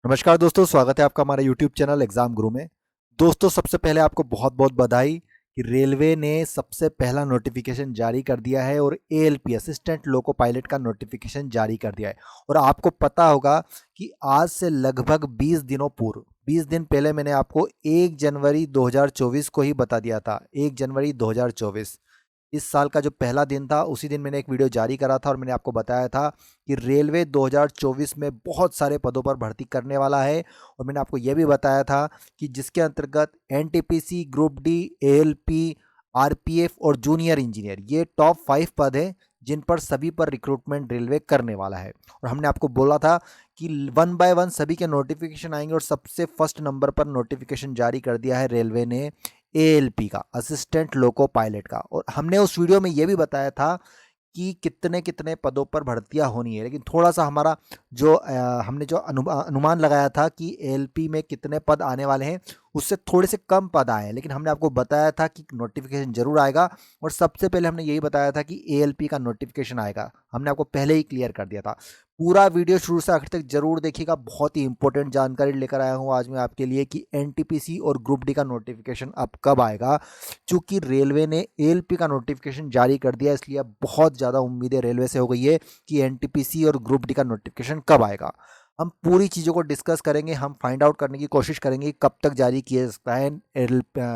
नमस्कार दोस्तों, स्वागत है आपका हमारे यूट्यूब चैनल एग्जाम गुरु में। दोस्तों, सबसे पहले आपको बहुत बहुत बधाई कि रेलवे ने सबसे पहला नोटिफिकेशन जारी कर दिया है और एएलपी असिस्टेंट लोको पायलट का नोटिफिकेशन जारी कर दिया है। और आपको पता होगा कि आज से लगभग 20 दिनों पूर्व 20 दिन पहले मैंने आपको 1 जनवरी 2024 को ही बता दिया था। 1 जनवरी 2024 इस साल का जो पहला दिन था, उसी दिन मैंने एक वीडियो जारी करा था और मैंने आपको बताया था कि रेलवे 2024 में बहुत सारे पदों पर भर्ती करने वाला है। और मैंने आपको यह भी बताया था कि जिसके अंतर्गत NTPC, group D, ALP, RPF और जूनियर इंजीनियर, ये टॉप 5 पद हैं जिन पर सभी पर रिक्रूटमेंट रेलवे करने वाला है। और हमने आपको बोला था कि वन बाय वन सभी के नोटिफिकेशन आएंगे और सबसे फर्स्ट नंबर पर नोटिफिकेशन जारी कर दिया है रेलवे ने एएलपी का, असिस्टेंट लोको पायलट का। और हमने उस वीडियो में यह भी बताया था कि कितने कितने पदों पर भर्तियां होनी है, लेकिन थोड़ा सा हमारा जो हमने जो अनुमान लगाया था कि एएलपी में कितने पद आने वाले हैं, उससे थोड़े से कम पद आए हैं। लेकिन हमने आपको बताया था कि नोटिफिकेशन जरूर आएगा और सबसे पहले हमने यही बताया था कि एएलपी का नोटिफिकेशन आएगा। हमने आपको पहले ही क्लियर कर दिया था। पूरा वीडियो शुरू से आखिर तक जरूर देखिएगा, बहुत ही इंपॉर्टेंट जानकारी लेकर आया हूँ आज मैं आपके लिए कि एनटीपीसी और ग्रुप डी का नोटिफिकेशन अब कब आएगा। चूंकि रेलवे ने एएलपी का नोटिफिकेशन जारी कर दिया, इसलिए अब बहुत ज़्यादा उम्मीदें रेलवे से हो गई है कि एनटीपीसी और ग्रुप डी का नोटिफिकेशन कब आएगा। हम पूरी चीज़ों को डिस्कस करेंगे, हम फाइंड आउट करने की कोशिश करेंगे कि कब तक जारी किया जा सकता है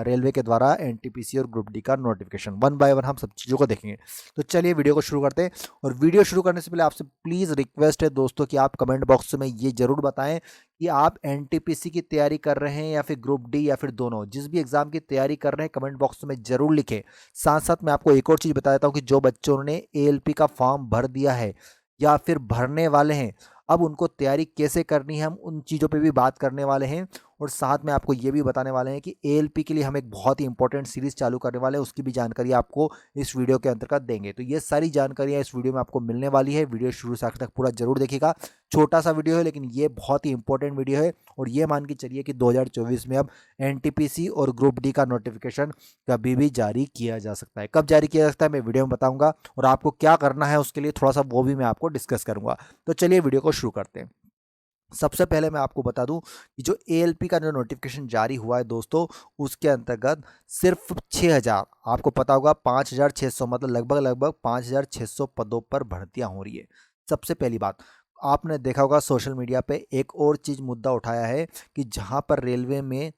रेलवे के द्वारा एनटीपीसी और ग्रुप डी का नोटिफिकेशन। वन बाय वन हम सब चीज़ों को देखेंगे। तो चलिए वीडियो को शुरू करते हैं। और वीडियो शुरू करने से पहले आपसे प्लीज़ रिक्वेस्ट है दोस्तों कि आप कमेंट बॉक्स में ये जरूर बताएं कि आप एनटीपीसी की तैयारी कर रहे हैं या फिर ग्रुप डी या फिर दोनों, जिस भी एग्जाम की तैयारी कर रहे हैं कमेंट बॉक्स में जरूर लिखें। साथ साथ मैं आपको एक और चीज़ बता देता हूँ कि जो बच्चों ने एएलपी का फॉर्म भर दिया है या फिर भरने वाले हैं, अब उनको तैयारी कैसे करनी है, हम उन चीज़ों पे भी बात करने वाले हैं। और साथ में आपको ये भी बताने वाले हैं कि एएलपी के लिए हम एक बहुत ही इंपॉर्टेंट सीरीज चालू करने वाले हैं, उसकी भी जानकारी आपको इस वीडियो के अंतर्गत देंगे। तो ये सारी जानकारियाँ इस वीडियो में आपको मिलने वाली है। वीडियो शुरू से आखिर तक पूरा जरूर देखिएगा। छोटा सा वीडियो है लेकिन ये बहुत ही इंपॉर्टेंट वीडियो है। और ये मान के चलिए कि 2024 में अब एनटीपीसी और ग्रुप डी का नोटिफिकेशन कभी भी जारी किया जा सकता है। कब जारी किया जा सकता है मैं वीडियो में बताऊंगा, और आपको क्या करना है उसके लिए थोड़ा सा वो भी मैं आपको डिस्कस करूंगा। तो चलिए वीडियो को शुरू करते हैं। सबसे पहले मैं आपको बता दूं कि जो एएलपी का जो नोटिफिकेशन जारी हुआ है दोस्तों, उसके अंतर्गत सिर्फ 6000, आपको पता होगा 5600, मतलब लगभग लगभग 5600 पदों पर भर्तियां हो रही है। सबसे पहली बात, आपने देखा होगा सोशल मीडिया पे एक और चीज मुद्दा उठाया है कि जहां पर रेलवे में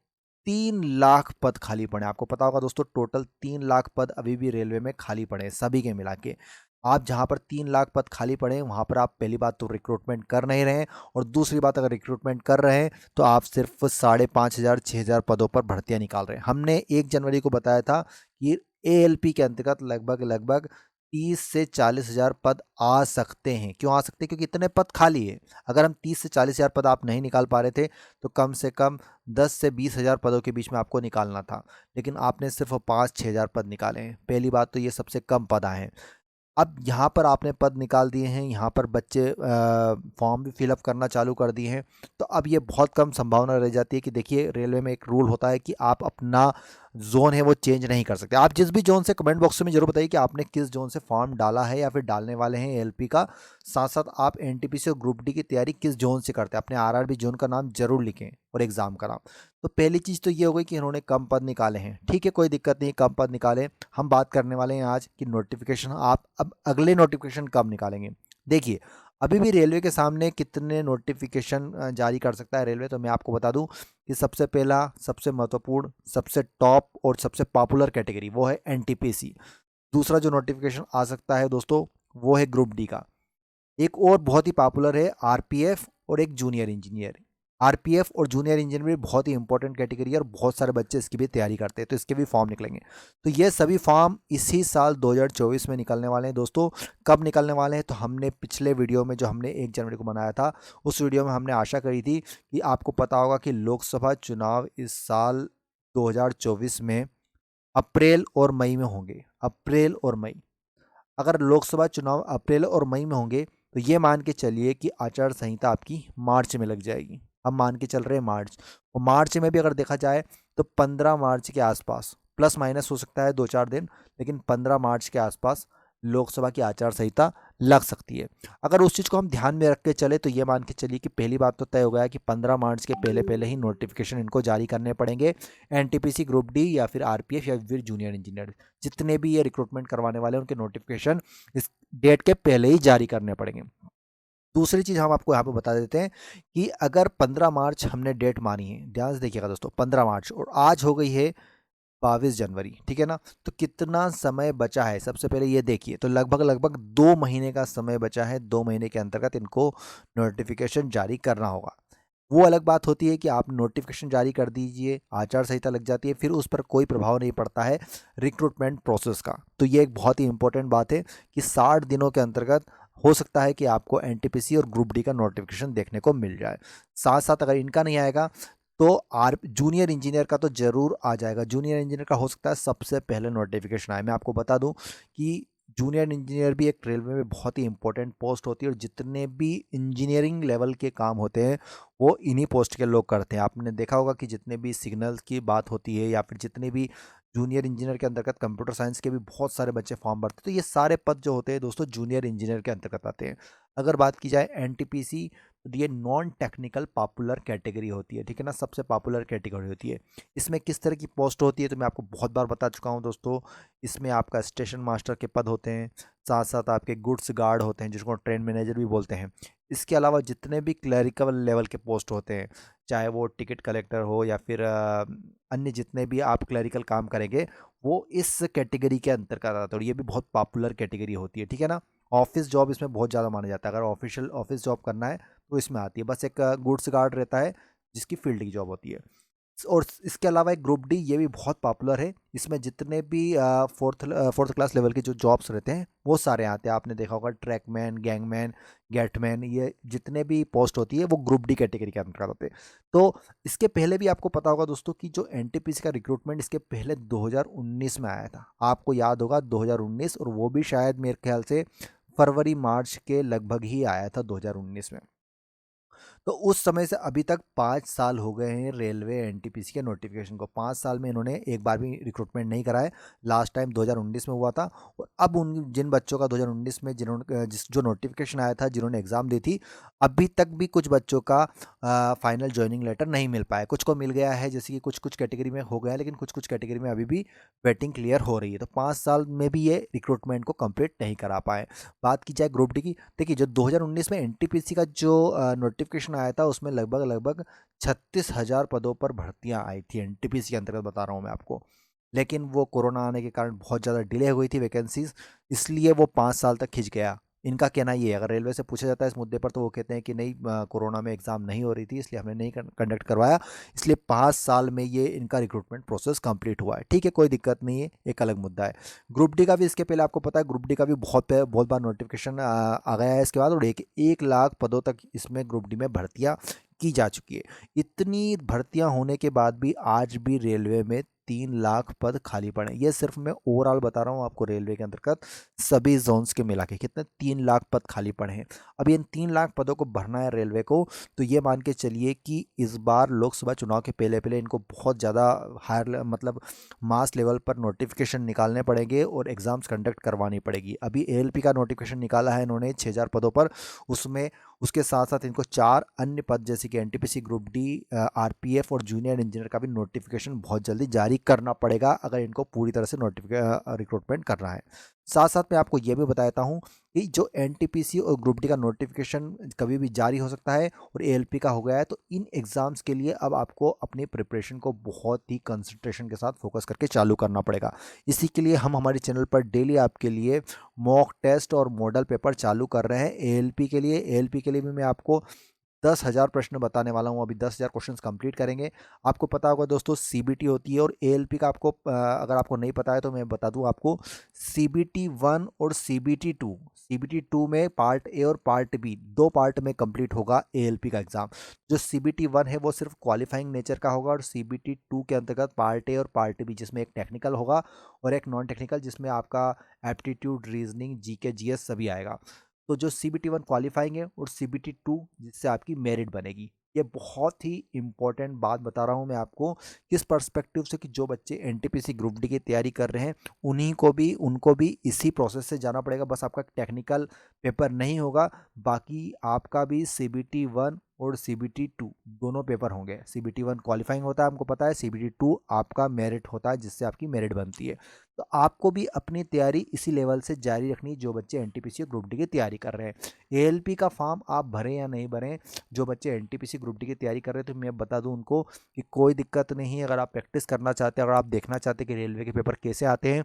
3 लाख पद खाली पड़े। आपको पता होगा दोस्तों, टोटल 3 लाख पद अभी भी रेलवे में खाली पड़े हैं सभी के मिला के। आप जहां पर 3 लाख पद खाली पड़े हैं वहां पर आप पहली बात तो रिक्रूटमेंट कर नहीं रहे हैं, और दूसरी बात अगर रिक्रूटमेंट कर रहे हैं तो आप सिर्फ 5500 6000 पदों पर भर्तियां निकाल रहे हैं। हमने 1 जनवरी को बताया था कि एएलपी के अंतर्गत लगभग लगभग 30 से 40 हजार पद आ सकते हैं। क्यों आ सकते हैं? क्योंकि इतने पद खाली है। अगर हम 30 से 40 हजार पद आप नहीं निकाल पा रहे थे तो कम से कम 10 से 20 हजार पदों के बीच में आपको निकालना था, लेकिन आपने सिर्फ 5-6 हजार पद निकाले हैं। पहली बात तो ये सबसे कम पद आए हैं। अब यहाँ पर आपने पद निकाल दिए हैं, यहाँ पर बच्चे फॉर्म भी फिलअप करना चालू कर दिए हैं, तो अब ये बहुत कम संभावना रह जाती है कि देखिए रेलवे में एक रूल होता है कि आप अपना जोन है वो चेंज नहीं कर सकते। आप जिस भी जोन से, कमेंट बॉक्स में जरूर बताइए कि आपने किस जोन से फॉर्म डाला है या फिर डालने वाले हैं एएलपी का। साथ साथ आप एनटीपीसी और ग्रुप डी की तैयारी किस जोन से करते हैं, अपने आरआरबी जोन का नाम जरूर लिखें और एग्जाम का नाम। तो पहली चीज़ तो ये हो गई कि इन्होंने कम पद निकाले हैं। ठीक है, कोई दिक्कत नहीं, कम पद निकाले। हम बात करने वाले हैं आज कि नोटिफिकेशन आप अब अगले नोटिफिकेशन कब निकालेंगे। देखिए, अभी भी रेलवे के सामने कितने नोटिफिकेशन जारी कर सकता है रेलवे, तो मैं आपको बता दूं कि सबसे पहला, सबसे महत्वपूर्ण, सबसे टॉप और सबसे पॉपुलर कैटेगरी वो है एनटीपीसी। दूसरा जो नोटिफिकेशन आ सकता है दोस्तों वो है ग्रुप डी का। एक और बहुत ही पॉपुलर है आरपीएफ और एक जूनियर इंजीनियर। आरपीएफ और जूनियर इंजीनियर भी बहुत ही इंपॉर्टेंट कैटेगरी है और बहुत सारे बच्चे इसकी भी तैयारी करते हैं, तो इसके भी फॉर्म निकलेंगे। तो ये सभी फॉर्म इसी साल 2024 में निकलने वाले हैं दोस्तों। कब निकलने वाले हैं? तो हमने पिछले वीडियो में जो हमने 1 जनवरी को बनाया था, उस वीडियो में हमने आशा करी थी कि आपको पता होगा कि लोकसभा चुनाव इस साल 2024 में अप्रैल और मई में होंगे। अप्रैल और मई, अगर लोकसभा चुनाव अप्रैल और मई में होंगे तो ये मान के चलिए कि आचार संहिता आपकी मार्च में लग जाएगी। हम मान के चल रहे हैं मार्च, और मार्च में भी अगर देखा जाए तो 15 मार्च के आसपास, प्लस माइनस हो सकता है 2-4 दिन, लेकिन 15 मार्च के आसपास लोकसभा की आचार संहिता लग सकती है। अगर उस चीज़ को हम ध्यान में रख के चले तो ये मान के चलिए कि पहली बात तो तय हो गया है कि 15 मार्च के पहले पहले ही नोटिफिकेशन इनको जारी करने पड़ेंगे। एनटीपीसी ग्रुप डी या फिर आरपीएफ या फिर जूनियर इंजीनियर, जितने भी ये रिक्रूटमेंट करवाने वाले हैं उनके नोटिफिकेशन इस डेट के पहले ही जारी करने पड़ेंगे। दूसरी चीज़ हम आपको यहाँ पे बता देते हैं कि अगर 15 मार्च हमने डेट मानी है, ध्यान से देखिएगा दोस्तों, 15 मार्च और आज हो गई है 22 जनवरी, ठीक है ना। तो कितना समय बचा है सबसे पहले ये देखिए, तो लगभग लगभग 2 महीने का समय बचा है। 2 महीने के अंतर्गत इनको नोटिफिकेशन जारी करना होगा। वो अलग बात होती है कि आप नोटिफिकेशन जारी कर दीजिए, आचार संहिता लग जाती है, फिर उस पर कोई प्रभाव नहीं पड़ता है रिक्रूटमेंट प्रोसेस का। तो ये एक बहुत ही इंपॉर्टेंट बात है कि 60 दिनों के अंतर्गत हो सकता है कि आपको एनटीपीसी और ग्रुप डी का नोटिफिकेशन देखने को मिल जाए। साथ साथ अगर इनका नहीं आएगा तो आर जूनियर इंजीनियर का तो जरूर आ जाएगा। जूनियर इंजीनियर का हो सकता है सबसे पहले नोटिफिकेशन आए। मैं आपको बता दूं कि जूनियर इंजीनियर भी एक रेलवे में बहुत ही इंपॉर्टेंट पोस्ट होती है और जितने भी इंजीनियरिंग लेवल के काम होते हैं वो इन्हीं पोस्ट के लोग करते हैं। आपने देखा होगा कि जितने भी सिग्नल्स की बात होती है या फिर जितने भी जूनियर इंजीनियर के अंतर्गत कंप्यूटर साइंस के भी बहुत सारे बच्चे फॉर्म भरते हैं, तो ये सारे पद जो होते हैं दोस्तों जूनियर इंजीनियर के अंतर्गत आते हैं। अगर बात की जाए एनटीपीसी, तो ये नॉन टेक्निकल पॉपुलर कैटेगरी होती है, ठीक है ना, सबसे पॉपुलर कैटेगरी होती है। इसमें किस तरह की पोस्ट होती है तो मैं आपको बहुत बार बता चुका हूँ दोस्तों। इसमें आपका स्टेशन मास्टर के पद होते हैं, साथ साथ आपके गुड्स गार्ड होते हैं जिसको ट्रेन मैनेजर भी बोलते हैं। इसके अलावा जितने भी क्लरिकल लेवल के पोस्ट होते हैं, चाहे वो टिकट कलेक्टर हो या फिर अन्य जितने भी आप क्लरिकल काम करेंगे, वो इस कैटेगरी के अंतर्गत आते हैं और ये भी बहुत पॉपुलर कैटेगरी होती है, ठीक है ना। ऑफिस जॉब इसमें बहुत ज़्यादा माना जाता है। अगर ऑफिशियल ऑफिस जॉब करना है तो इसमें आती है। बस एक गुड्स गार्ड रहता है जिसकी फील्ड की जॉब होती है। और इसके अलावा एक ग्रुप डी, ये भी बहुत पॉपुलर है। इसमें जितने भी फोर्थ क्लास लेवल के जो जॉब्स रहते हैं वो सारे आते हैं। आपने देखा होगा ट्रैकमैन, गैंगमैन, गेटमैन, ये जितने भी पोस्ट होती है वो ग्रुप डी कैटेगरी के अंतर्गत होते हैं। तो इसके पहले भी आपको पता होगा दोस्तों कि जो एनटीपीसी का रिक्रूटमेंट इसके पहले 2019 में आया था, आपको याद होगा 2019, और वो भी शायद मेरे ख्याल से फरवरी मार्च के लगभग ही आया था 2019 में। तो उस समय से अभी तक 5 साल हो गए हैं रेलवे एनटीपीसी के नोटिफिकेशन को। 5 साल में इन्होंने एक बार भी रिक्रूटमेंट नहीं करा है। लास्ट टाइम 2019 में हुआ था। और अब उन जिन बच्चों का 2019 में जिन्होंने जो नोटिफिकेशन आया था, जिन्होंने एग्ज़ाम दी थी, अभी तक भी कुछ बच्चों का फाइनल ज्वाइनिंग लेटर नहीं मिल पाया। कुछ को मिल गया है, जैसे कि कुछ कुछ कैटेगरी में हो गया है, लेकिन कुछ कुछ कैटेगरी में अभी भी वेटिंग क्लियर हो रही है। तो 5 साल में भी ये रिक्रूटमेंट को कंप्लीट नहीं करा पाए। बात की जाए ग्रुप डी की, देखिए जो 2019 में एनटीपीसी का जो नोटिफिकेशन आया था उसमें लगभग लगभग 36,000 पदों पर भर्तियां आई थी, एनटीपीसी के अंतर्गत बता रहा हूँ मैं आपको। लेकिन वो कोरोना आने के कारण बहुत ज़्यादा डिले हुई थी वैकेंसीज, इसलिए वो 5 साल तक खिंच गया। इनका कहना ये है, अगर रेलवे से पूछा जाता है इस मुद्दे पर तो वो कहते हैं कि नहीं, कोरोना में एग्ज़ाम नहीं हो रही थी इसलिए हमने नहीं कंडक्ट करवाया, इसलिए 5 साल में ये इनका रिक्रूटमेंट प्रोसेस कंप्लीट हुआ है। ठीक है, कोई दिक्कत नहीं है, एक अलग मुद्दा है। ग्रुप डी का भी इसके पहले आपको पता है, ग्रुप डी का भी बहुत बार नोटिफिकेशन आ गया है इसके बाद, और 1 लाख पदों तक इसमें ग्रुप डी में भर्तियां की जा चुकी है। इतनी भर्तियां होने के बाद भी आज भी रेलवे में 3 लाख पद खाली पड़े हैं। ये सिर्फ मैं ओवरऑल बता रहा हूँ आपको, रेलवे के अंतर्गत सभी जोन्स के मिला के कितने 3 लाख पद खाली पड़े हैं। अब इन 3 लाख पदों को भरना है रेलवे को, तो ये मान के चलिए कि इस बार लोकसभा चुनाव के पहले पहले इनको बहुत ज़्यादा हायर मतलब मास लेवल पर नोटिफिकेशन निकालने पड़ेंगे और एग्ज़ाम्स कंडक्ट करवानी पड़ेगी। अभी एएलपी का नोटिफिकेशन निकाला है इन्होंने 6,000 पदों पर, उसमें उसके साथ साथ इनको 4 अन्य पद जैसे कि एनटीपीसी ग्रुप डी, आरपीएफ और जूनियर इंजीनियर का भी नोटिफिकेशन बहुत जल्दी जारी करना पड़ेगा अगर इनको पूरी तरह से रिक्रूटमेंट करना है। साथ साथ मैं आपको ये भी बताता हूँ कि जो एनटीपीसी और ग्रुप डी का नोटिफिकेशन कभी भी जारी हो सकता है और एएलपी का हो गया है, तो इन एग्ज़ाम्स के लिए अब आपको अपनी प्रिपरेशन को बहुत ही कंसंट्रेशन के साथ फोकस करके चालू करना पड़ेगा। इसी के लिए हम हमारे चैनल पर डेली आपके लिए मॉक टेस्ट और मॉडल पेपर चालू कर रहे हैं एएलपी के लिए। एएलपी के लिए भी मैं आपको 10,000 प्रश्न बताने वाला हूँ। अभी 10,000 क्वेश्चन कंप्लीट करेंगे। आपको पता होगा दोस्तों सीबीटी होती है और एएलपी का आपको अगर आपको नहीं पता है तो मैं बता दूं आपको, सीबीटी 1 और सीबीटी 2 में पार्ट ए और पार्ट बी, 2 पार्ट में कंप्लीट होगा एएलपी का एग्जाम। जो सीबीटी 1 है वो सिर्फ क्वालिफाइंग नेचर का होगा और सीबीटी 2 के अंतर्गत पार्ट ए और पार्ट बी जिसमें एक टेक्निकल होगा और एक नॉन टेक्निकल जिसमें आपका एप्टीट्यूड, रीजनिंग, जीके, जीएस सभी आएगा। तो जो सीबीटी 1 क्वालिफाइंग है और सीबीटी 2 जिससे आपकी मेरिट बनेगी। ये बहुत ही इम्पोर्टेंट बात बता रहा हूँ मैं आपको, किस पर्सपेक्टिव से, कि जो बच्चे एनटीपीसी ग्रुप डी की तैयारी कर रहे हैं उनको भी इसी प्रोसेस से जाना पड़ेगा। बस आपका टेक्निकल पेपर नहीं होगा, बाकी आपका भी सीबीटी 1 और सीबीटी 2 दोनों पेपर होंगे। सीबीटी 1 क्वालिफाइंग होता है, हमको पता है। सीबीटी 2 आपका मेरिट होता है, जिससे आपकी मेरिट बनती है। तो आपको भी अपनी तैयारी इसी लेवल से जारी रखनी, जो बच्चे एनटीपीसी ग्रुप डी की तैयारी कर रहे हैं। एएलपी का फॉर्म आप भरें या नहीं भरें, जो बच्चे एनटीपीसी ग्रुप डी की तैयारी कर रहे हैं, तो मैं बता दूं उनको कि कोई दिक्कत नहीं है। अगर आप प्रैक्टिस करना चाहते हैं, अगर आप देखना चाहते हैं कि रेलवे के पेपर कैसे आते हैं,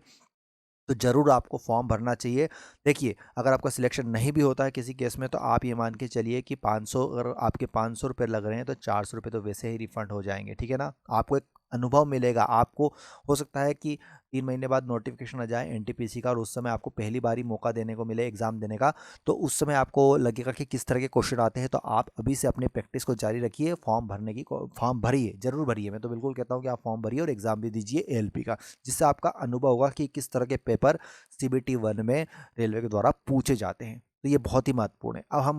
तो ज़रूर आपको फॉर्म भरना चाहिए। देखिए, अगर आपका सिलेक्शन नहीं भी होता है किसी केस में, तो आप ये मान के चलिए कि 500, अगर आपके 500 रुपये लग रहे हैं, तो 400 रुपये तो वैसे ही रिफंड हो जाएंगे, ठीक है ना। आपको एक अनुभव मिलेगा। आपको हो सकता है कि 3 महीने बाद नोटिफिकेशन आ जाए एनटीपीसी का, और उस समय आपको पहली बारी मौका देने को मिले एग्ज़ाम देने का, तो उस समय आपको लगेगा कि किस तरह के क्वेश्चन आते हैं। तो आप अभी से अपनी प्रैक्टिस को जारी रखिए, फॉर्म भरने की फॉर्म भरिए, जरूर भरिए। मैं तो बिल्कुल कहता हूँ कि आप फॉर्म भरिए और एग्ज़ाम भी दीजिए एएलपी का, जिससे आपका अनुभव होगा कि किस तरह के पेपर सीबीटी 1 में रेलवे के द्वारा पूछे जाते हैं। तो ये बहुत ही महत्वपूर्ण है। अब हम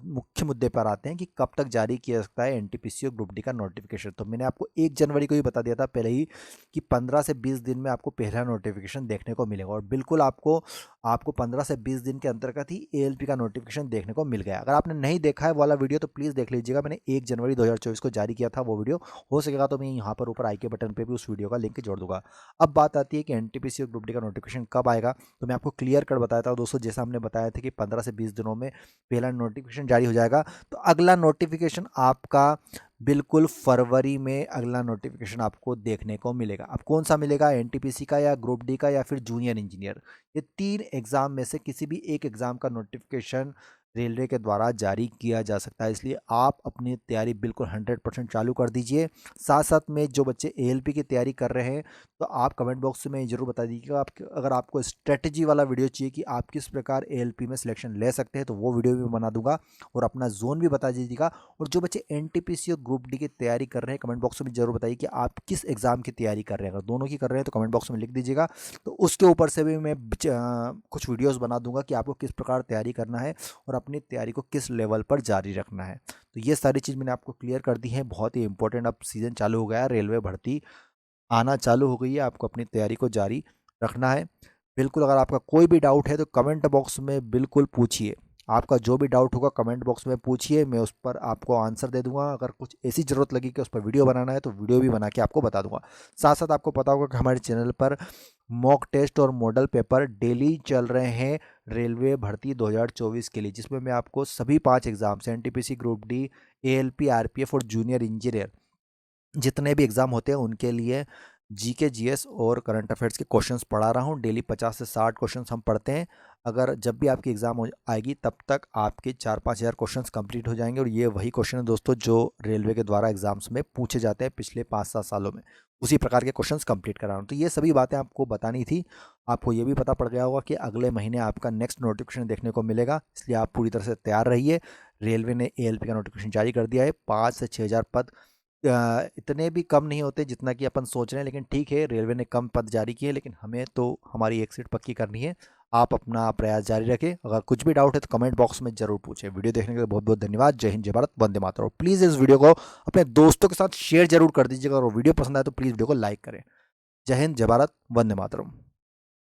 मुख्य मुद्दे पर आते हैं कि कब तक जारी किया सकता है एनटीपीसी और ग्रुप डी का नोटिफिकेशन। तो मैंने आपको 1 जनवरी को ही बता दिया था पहले ही कि 15 से 20 दिन में आपको पहला नोटिफिकेशन देखने को मिलेगा, और बिल्कुल आपको आपको 15 से 20 दिन के अंतर्गत ही एएलपी का नोटिफिकेशन देखने को मिल गया। अगर आपने नहीं देखा है वाला वीडियो, तो प्लीज़ देख लीजिएगा। मैंने 1 जनवरी 2024 को जारी किया था वो वीडियो। हो सकेगा तो मैं यहाँ पर ऊपर आई के बटन पर भी उस वीडियो का लिंक जोड़ दूंगा। अब बात आती है कि एनटीपीसी और ग्रुप डी का नोटिफिकेशन कब आएगा। तो मैं आपको क्लियर कट बताया था दोस्तों, जैसा हमने बताया था कि 15 से 20 दिनों में पहला नोटिफिकेशन जारी हो जाएगा। तो अगला नोटिफिकेशन आपका बिल्कुल फरवरी में अगला नोटिफिकेशन आपको देखने को मिलेगा। अब कौन सा मिलेगा, एनटीपीसी का या ग्रुप डी का या फिर जूनियर इंजीनियर, ये 3 एग्जाम में से किसी भी एक एग्जाम का नोटिफिकेशन रेलवे के द्वारा जारी किया जा सकता है। इसलिए आप अपनी तैयारी बिल्कुल 100% चालू कर दीजिए। साथ साथ में जो बच्चे एएलपी की तैयारी कर रहे हैं, तो आप कमेंट बॉक्स में ज़रूर बता दीजिएगा। आप अगर आपको स्ट्रेटजी वाला वीडियो चाहिए कि आप किस प्रकार एएलपी में सिलेक्शन ले सकते हैं, तो वो वीडियो भी बना दूंगा, और अपना जोन भी बता दीजिएगा। और जो बच्चे एनटीपीसी और ग्रुप डी की तैयारी कर रहे हैं, कमेंट बॉक्स में जरूर बताइए कि आप किस एग्जाम की तैयारी कर रहे हैं। अगर दोनों की कर रहे हैं तो कमेंट बॉक्स में लिख दीजिएगा। तो उसके ऊपर से भी मैं कुछ वीडियोस बना दूंगा कि आपको किस प्रकार तैयारी करना है और अपनी तैयारी को किस लेवल पर जारी रखना है। तो ये सारी चीज़ मैंने आपको क्लियर कर दी है। बहुत ही इंपॉर्टेंट, अब सीज़न चालू हो गया है, रेलवे भर्ती आना चालू हो गई है, आपको अपनी तैयारी को जारी रखना है। बिल्कुल, अगर आपका कोई भी डाउट है तो कमेंट बॉक्स में बिल्कुल पूछिए। आपका जो भी डाउट होगा कमेंट बॉक्स में पूछिए, मैं उस पर आपको आंसर दे दूंगा। अगर कुछ ऐसी ज़रूरत लगी कि उस पर वीडियो बनाना है, तो वीडियो भी बना के आपको बता दूंगा। साथ साथ आपको पता होगा कि हमारे चैनल पर मॉक टेस्ट और मॉडल पेपर डेली चल रहे हैं रेलवे भर्ती 2024 के लिए, जिसमें मैं आपको सभी 5 exams, NTPC group D, ALP, RPF और जूनियर इंजीनियर, जितने भी एग्ज़ाम होते हैं उनके लिए जीके, जीएस और करंट अफेयर्स के क्वेश्चंस पढ़ा रहा हूँ। डेली 50 से 60 क्वेश्चंस हम पढ़ते हैं। अगर जब भी आपकी एग्ज़ाम आएगी, तब तक आपके 4-5 हज़ार क्वेश्चंस कंप्लीट हो जाएंगे। और ये वही क्वेश्चन है दोस्तों जो रेलवे के द्वारा एग्जाम्स में पूछे जाते हैं पिछले 5-7 सालों में। उसी प्रकार के क्वेश्चंस कंप्लीट करा रहा हूँ। तो ये सभी बातें आपको बतानी थी। आपको ये भी पता पड़ गया होगा कि अगले महीने आपका नेक्स्ट नोटिफिकेशन देखने को मिलेगा, इसलिए आप पूरी तरह से तैयार रहिए। रेलवे ने एएलपी का नोटिफिकेशन जारी कर दिया है। 5 से 6 हज़ार पद इतने भी कम नहीं होते जितना कि अपन सोच रहे हैं, लेकिन ठीक है, रेलवे ने कम पद जारी किए, लेकिन हमें तो हमारी एक सीट पक्की करनी है। आप अपना प्रयास जारी रखें। अगर कुछ भी डाउट है तो कमेंट बॉक्स में जरूर पूछें। वीडियो देखने के लिए बहुत बहुत धन्यवाद। जय हिंद, जय भारत, वंदे मातरम। प्लीज़ इस वीडियो को अपने दोस्तों के साथ शेयर जरूर कर दीजिएगा, और वीडियो पसंद आए तो प्लीज़ वीडियो को लाइक करें। जय हिंद, जय भारत, वंदे मातरम।